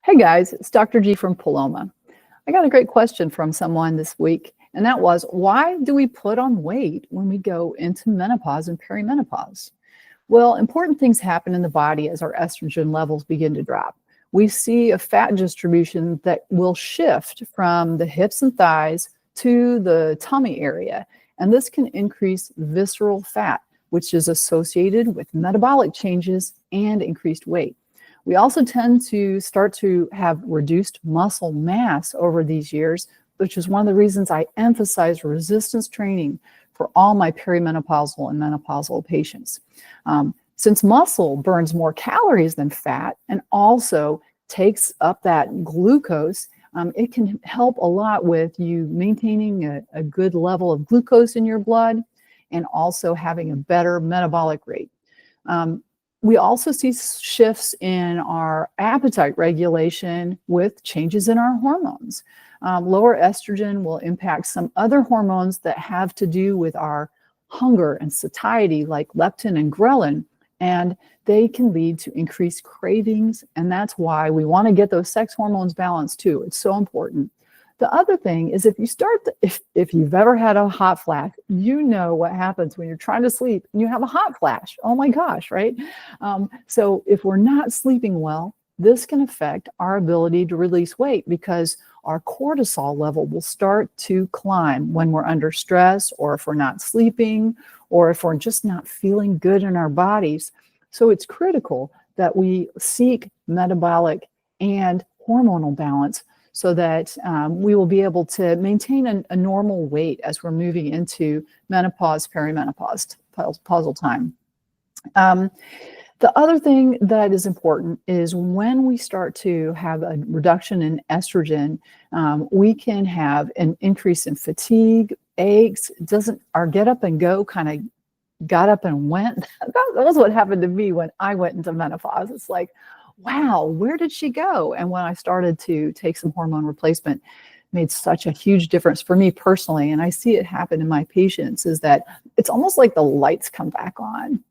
Hey guys, it's Dr. G from Paloma. I got a great question from someone this week, and that was, why do we put on weight when we go into menopause and perimenopause? Well, important things happen in the body as our estrogen levels begin to drop. We see a fat distribution that will shift from the hips and thighs to the tummy area, and this can increase visceral fat, which is associated with metabolic changes and increased weight. We also tend to start to have reduced muscle mass over these years, which is one of the reasons I emphasize resistance training for all my perimenopausal and menopausal patients. Since muscle burns more calories than fat and also takes up that glucose, it can help a lot with you maintaining a good level of glucose in your blood and also having a better metabolic rate. We also see shifts in our appetite regulation with changes in our hormones. Lower estrogen will impact some other hormones that have to do with our hunger and satiety, like leptin and ghrelin, and they can lead to increased cravings, and that's why we want to get those sex hormones balanced too. It's so important. The other thing is, if you've ever had a hot flash, you know what happens when you're trying to sleep and you have a hot flash. Oh my gosh, right? So if we're not sleeping well, this can affect our ability to release weight because our cortisol level will start to climb when we're under stress, or if we're not sleeping, or if we're just not feeling good in our bodies. So it's critical that we seek metabolic and hormonal balance so that we will be able to maintain a normal weight as we're moving into menopause, perimenopause, pausal time. The other thing that is important is when we start to have a reduction in estrogen, we can have an increase in fatigue, aches. Our get up and go kind of got up and went. That was what happened to me when I went into menopause. It's like, wow, where did she go? And when I started to take some hormone replacement, made such a huge difference for me personally. And I see it happen in my patients, is that it's almost like the lights come back on.